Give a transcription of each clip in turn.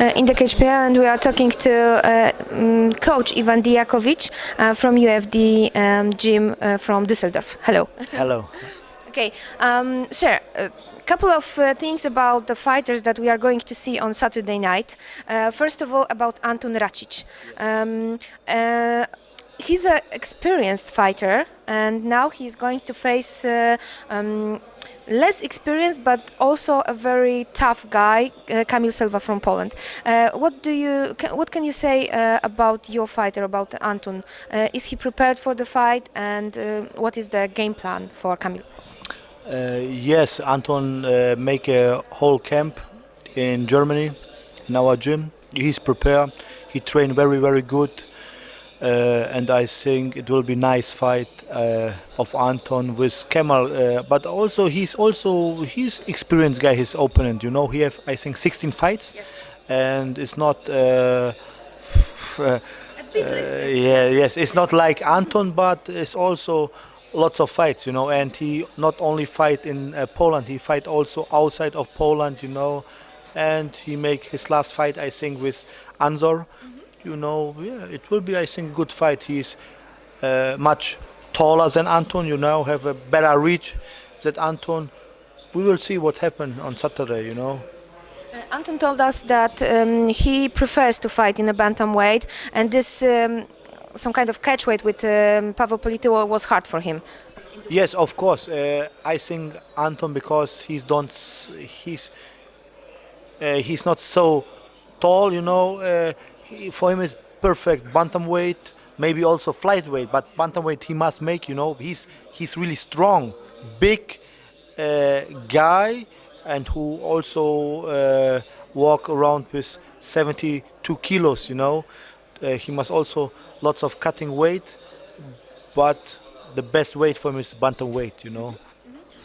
InTheCage.pl, and we are talking to coach Ivan Dijakovic from UFD Gym from Düsseldorf. Hello. Hello. Okay, sir, a couple of things about the fighters that we are going to see on Saturday night. First of all, about Anton Racic. He's an experienced fighter, and now he's going to face less experienced but also a very tough guy, Kamil Silva from Poland. What can you say about your fighter, about Anton? Is he prepared for the fight, and what is the game plan for Kamil? Yes, Anton make a whole camp in Germany in our gym. He's prepared. He trained very, very good. And I think it will be nice fight of Anton with Kemal, but also he's experienced guy. His opponent, he have I think 16 fights, Yes. and it's not. A bit less. Yes, it's not like Anton, but it's also lots of fights, And he not only fight in Poland, he fight also outside of Poland, And he make his last fight I think with Anzor. It will be, I think, a good fight. He's much taller than Anton, have a better reach than Anton. We will see what happens on Saturday, Anton told us that he prefers to fight in a bantamweight, and this some kind of catchweight with Paweł Polityło was hard for him. Yes, of course. I think Anton, because he's not so tall, for him is perfect bantamweight, maybe also flyweight, but bantamweight he must make. He's really strong, big guy, and who also walk around with 72 kilos. He must also lots of cutting weight, but the best weight for him is bantamweight.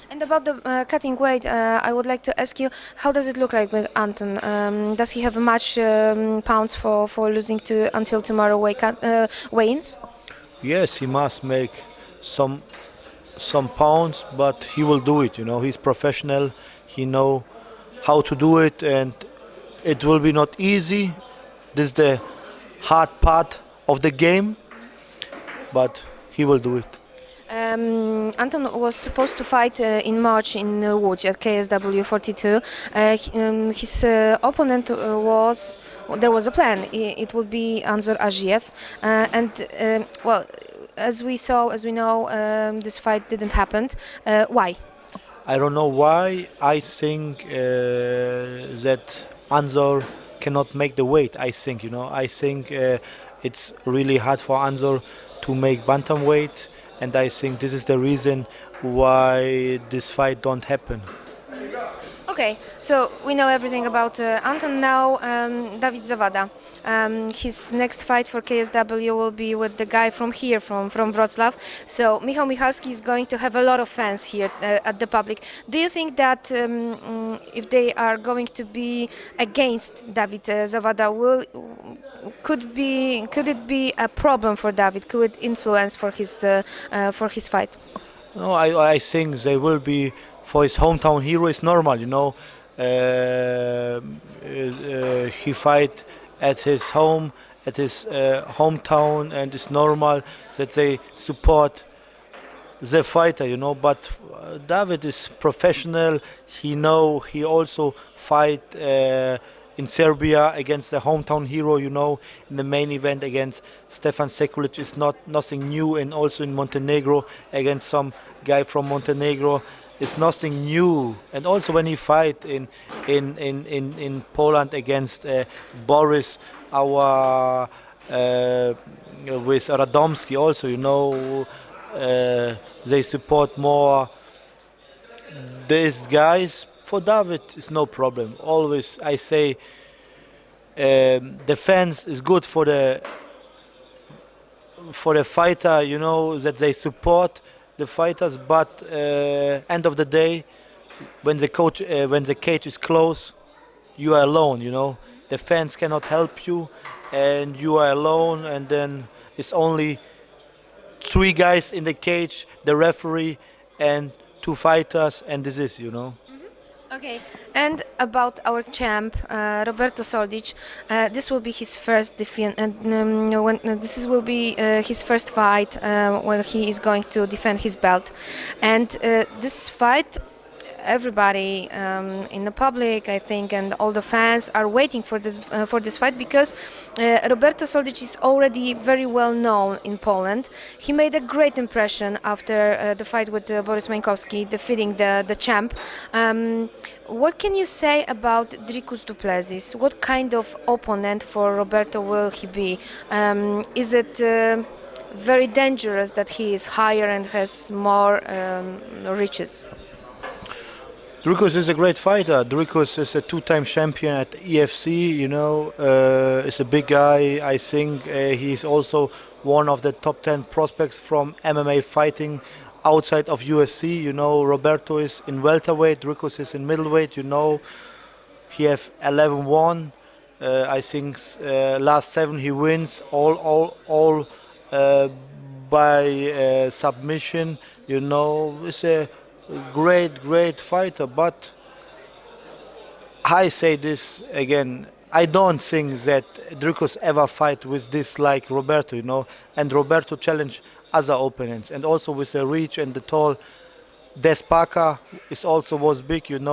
And about the cutting weight, I would like to ask you, how does it look like with Anton? Does he have much pounds for losing until tomorrow weigh-ins? Yes, he must make some pounds, but he will do it. He's professional. He know how to do it, and it will be not easy. This is the hard part of the game, but he will do it. Anton was supposed to fight in March in Łódź at KSW 42. His opponent there was a plan. It would be Anzor Aziev, as we know, this fight didn't happen. Why? I don't know why. I think that Anzor cannot make the weight. I think it's really hard for Anzor to make bantamweight. And I think this is the reason why this fight don't happen. Okay, so we know everything about Anton now. Dawid Zawada. His next fight for KSW will be with the guy from here, from Wrocław. So Michał Michalski is going to have a lot of fans here at the public. Do you think that if they are going to be against Dawid Zawada, could it be a problem for Dawid? Could it influence for his fight? No, I think they will be for his hometown hero. Is normal, he fight at his home, at his hometown, and it's normal that they support the fighter, But Dawid is professional. He also fight in Serbia against the hometown hero, in the main event against Stefan Sekulic is nothing new, and also in Montenegro against some guy from Montenegro is nothing new. And also when he fight in Poland against Boris, our with Radomski, also they support more these guys. For Dawid, it's no problem. Always, I say, the fans is good for the fighter. That they support the fighters. But end of the day, when the cage is closed, you are alone. The fans cannot help you, and you are alone. And then it's only 3 guys in the cage, the referee, and 2 fighters, and this is. Okay, and about our champ, Roberto Soldic, this will be his first defeat, and will be his first fight when he is going to defend his belt, and this fight everybody in the public, I think, and all the fans are waiting for this fight because Roberto Soldic is already very well known in Poland. He made a great impression after the fight with Boris Mańkowski, defeating the champ. What can you say about Dricus du Plessis? What kind of opponent for Roberto will he be? Is it very dangerous that he is higher and has more riches? Dricus is a great fighter. Dricus is a two-time champion at EFC. Is a big guy. I think he's also one of the top 10 prospects from MMA fighting outside of UFC. Roberto is in welterweight. Dricus is in middleweight. He have 11-1. I think last 7 he wins all by submission. It's a great fighter, but I say this again, I don't think that Dricus ever fight with this like Roberto, and Roberto challenge other opponents, and also with the reach and the tall. Despaka is also was big, and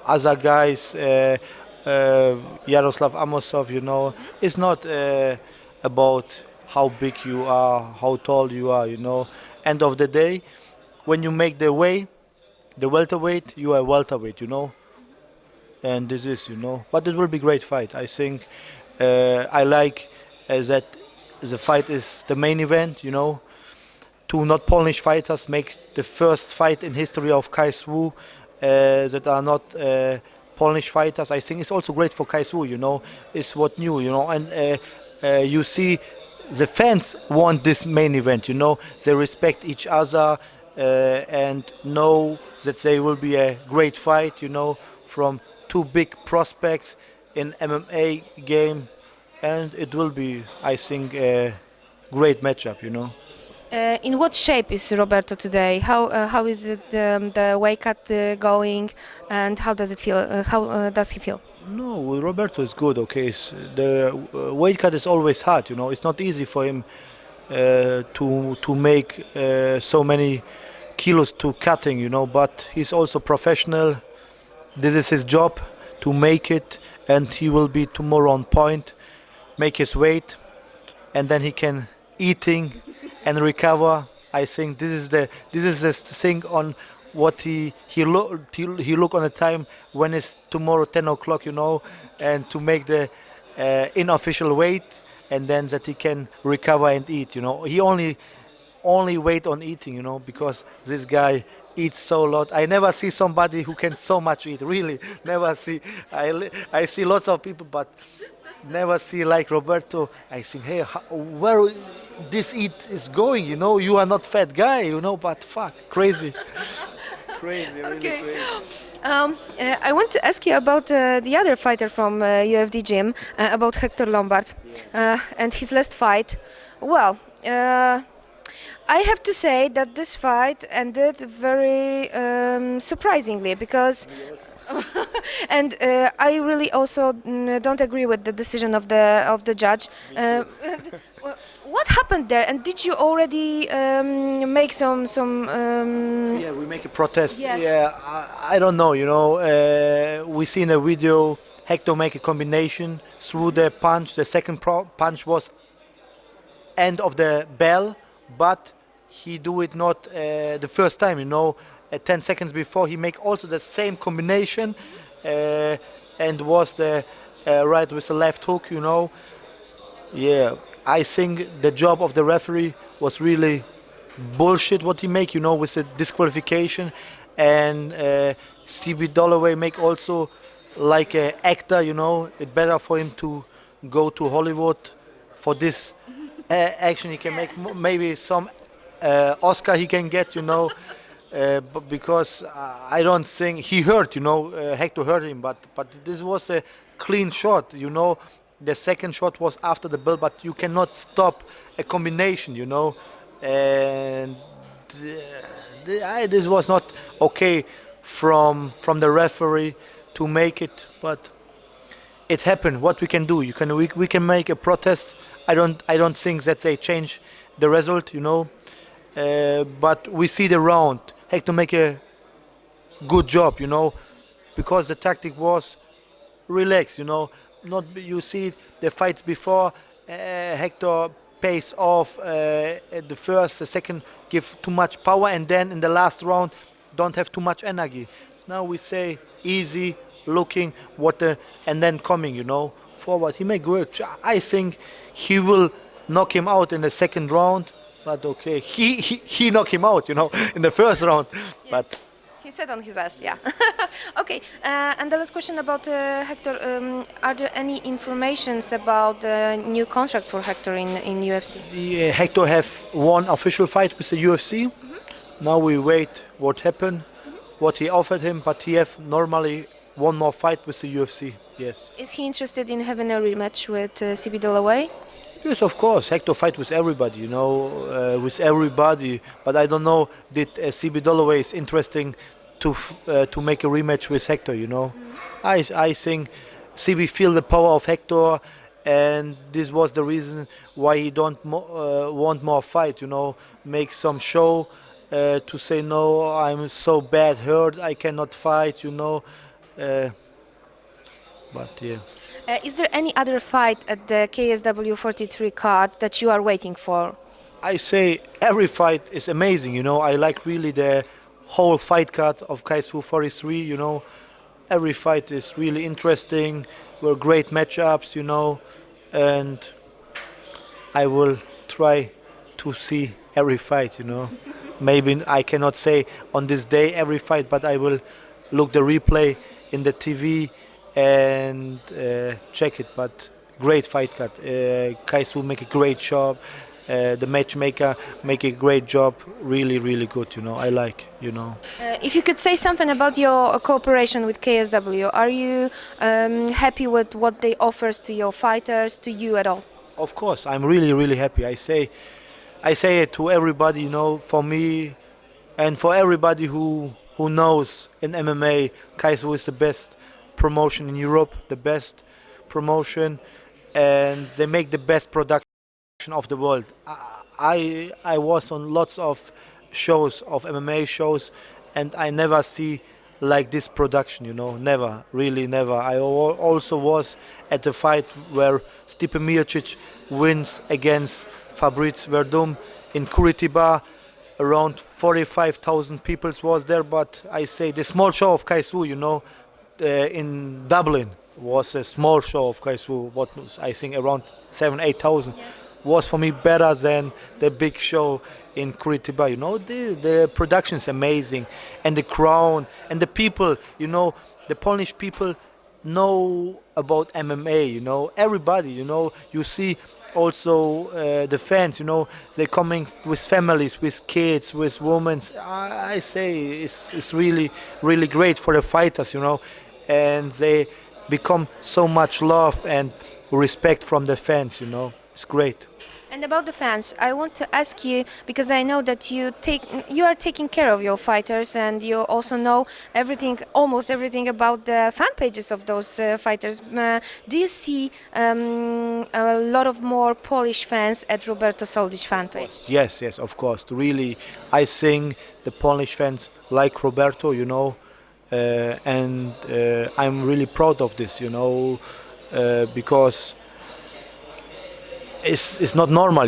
other guys, Yaroslav Amosov, it's not about how big you are, how tall you are, End of the day, when you make the welterweight, you are welterweight, And this is, But it will be great fight. I think I like that the fight is the main event, Two not Polish fighters make the first fight in history of KSW that are not Polish fighters. I think it's also great for KSW, It's what new, And you see the fans want this main event, They respect each other and know that there will be a great fight, from two big prospects in MMA game, and it will be, I think, a great matchup, In what shape is Roberto today? How is it the weight cut going, and how does it feel? How does he feel? No, Roberto is good. Okay, the weight cut is always hard. It's not easy for him to make so many kilos to cutting. But he's also professional. This is his job to make it, and he will be tomorrow on point, make his weight, and then he can eating and recover. I think this is the thing on what he look on the time when it's tomorrow 10 o'clock, and to make the unofficial weight, and then that he can recover and eat. He only wait on eating, because this guy eats so lot. I never see somebody who can so much eat. Really, never see. I see lots of people, but never see like Roberto. I think, hey, where this eat is going? You are not fat guy, but fuck, crazy. Crazy, really Okay. crazy. I want to ask you about the other fighter from UFD Gym, about Hector Lombard, and his last fight. Well, I have to say that this fight ended very surprisingly because. And I really also don't agree with the decision of the judge. What happened there? And did you already make some? Yeah, we make a protest. Yes. Yeah, I don't know. We see in a video Hector make a combination through the punch. The second punch was end of the bell, but he do it not the first time. 10 seconds before he make also the same combination, and was the right with the left hook. Yeah, I think the job of the referee was really bullshit what he make, with the disqualification, and CB Dollaway make also like a actor, it better for him to go to Hollywood for this action. He can make maybe some Oscar he can get, but because I don't think he hurt, Hector hurt him, but this was a clean shot, The second shot was after the bell, but you cannot stop a combination, and This was not okay from the referee to make it, but it happened. What we can do? We can make a protest. I don't think that they change the result, but we see the round. Hector make a good job, because the tactic was relax, Not you see the fights before. Hector pays off at the first, the second give too much power, and then in the last round don't have too much energy. Now we say easy, looking and then coming, forward. He make great. I think he will knock him out in the second round, but okay, he knock him out, in the first round, but. He sat on his ass, yeah. Okay, and the last question about Hector. Are there any informations about the new contract for Hector in UFC? Yeah, Hector have one official fight with the UFC. Now we wait what happened, what he offered him, but he have normally one more fight with the UFC. Yes. Is he interested in having a rematch with CB Dalloway? Yes, of course. Hector fight with everybody, with everybody. But I don't know, did CB Dalloway is interesting to make a rematch with Hector, I think CB feel the power of Hector, and this was the reason why he don't want more fight, make some show to say, no, I'm so bad hurt, I cannot fight, but yeah. Is there any other fight at the KSW 43 card that you are waiting for? I say every fight is amazing, I like really the whole fight card of KSW 43, Every fight is really interesting, were great matchups, and I will try to see every fight, Maybe I cannot say on this day every fight, but I will look the replay in the TV and check it. But great fight card. KSW make a great job. The matchmaker make a great job. Really, really good. I like. If you could say something about your cooperation with KSW, are you happy with what they offers to your fighters, to you at all? Of course, I'm really, really happy. I say it to everybody. For me, and for everybody who knows in MMA, KSW is the best promotion in Europe, the best promotion, and they make the best production of the world. I was on lots of shows, of MMA shows, and I never see like this production, never, really never. I also was at the fight where Stipe Miocic wins against Fabrice Verdum in Curitiba. Around 45,000 people was there, but I say the small show of KSW, in Dublin was a small show of KSW, what was, I think around 7,000-8,000. Yes. Was for me better than the big show in Curitiba. The production is amazing, and the crowd and the people. The Polish people know about MMA. Everybody. You see also the fans. They're coming with families, with kids, with women. I say it's really, really great for the fighters. And they become so much love and respect from the fans. It's great. And about the fans, I want to ask you, because I know that you are taking care of your fighters, and you also know almost everything about the fan pages of those fighters. Do you see a lot of more Polish fans at Roberto Soldic fan page? Yes, of course. Really, I think the Polish fans like Roberto, and I'm really proud of this, because it's not normal,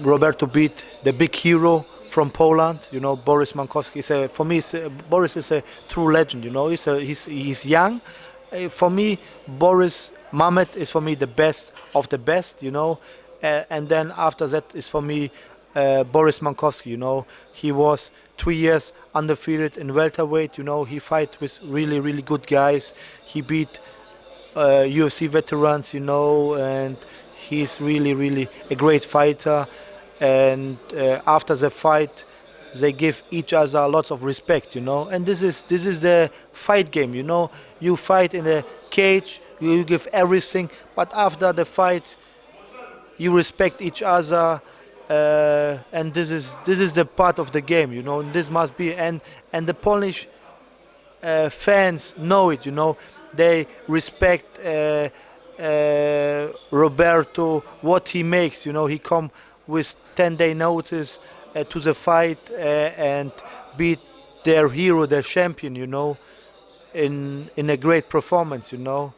Roberto beat the big hero from Poland, Boris Mankowski. For me, Boris is a true legend, He's young. For me, Boris Mamet is for me the best of the best, and then after that is for me Boris Mankowski. He was 3 years undefeated in welterweight. He fight with really, really good guys. He beat UFC veterans, and he's really, really a great fighter. And after the fight, they give each other lots of respect, And this is the fight game, You fight in a cage, you give everything, but after the fight, you respect each other. and this is the part of the game, you know. This must be, and the Polish fans know it, you know. They respect Roberto, what he makes, you know. He come with 10-day notice to the fight and beat their hero, their champion, you know, in a great performance, you know.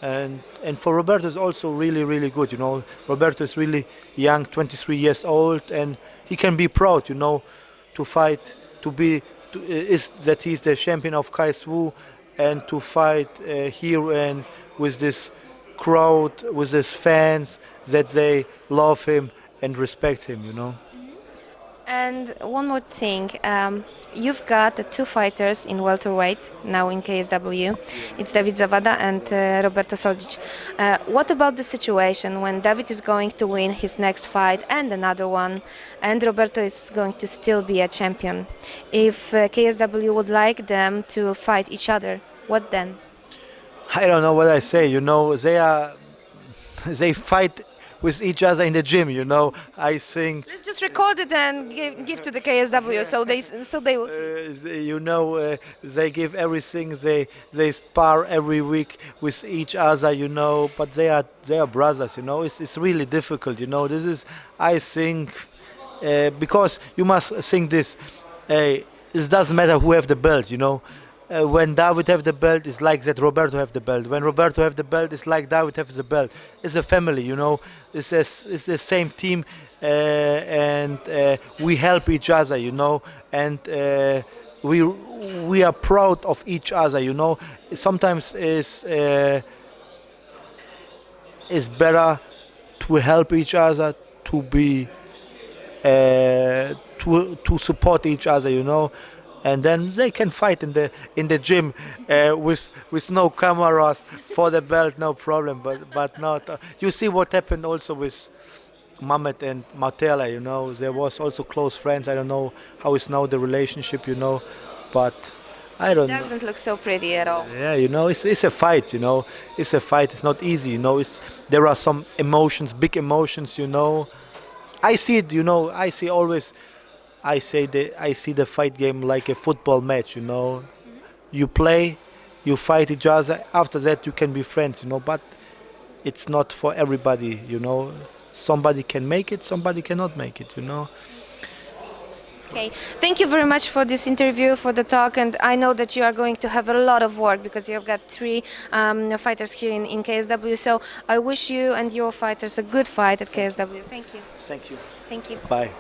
And for Roberto is also really good, you know. Roberto is really young, 23 years old, and he can be proud, you know, to fight, is that he's the champion of KSW, and to fight here and with this crowd, with his fans, that they love him and respect him, you know. And one more thing, you've got the two fighters in welterweight now in KSW. It's David Zawada and Roberto Soldic. What about the situation when David is going to win his next fight and another one, and Roberto is going to still be a champion? If KSW would like them to fight each other, what then? I don't know what I say, you know. They fight with each other in the gym, you know. I think Let's just record it and give to the KSW so they will see. you know, they give everything. They spar every week with each other, you know. But they are brothers, you know. It's really difficult, you know. This is, I think, because you must think this. It doesn't matter who have the belt, you know. When David have the belt, it's like that Roberto have the belt. When Roberto have the belt, it's like David have the belt. It's a family, you know. It's the same team, and we help each other, you know. And we are proud of each other, you know. Sometimes it's better to help each other, to be to support each other, you know. And then they can fight in the gym with no cameras for the belt, no problem. But not. You see what happened also with Mamet and Martela, you know. There was also close friends. I don't know how is now the relationship, you know, but I don't know. Doesn't look so pretty at all. Yeah, you know, it's a fight, you know. It's a fight. It's not easy, you know. There are some emotions, big emotions, you know. I see it, you know. I see the fight game like a football match, you know. You play, you fight each other. After that, you can be friends, you know. But it's not for everybody, you know. Somebody can make it, somebody cannot make it, you know. Okay, thank you very much for this interview, for the talk, and I know that you are going to have a lot of work because you have got three fighters here in KSW, so I wish you and your fighters a good fight at KSW. Thank you. Thank you. Thank you. Bye.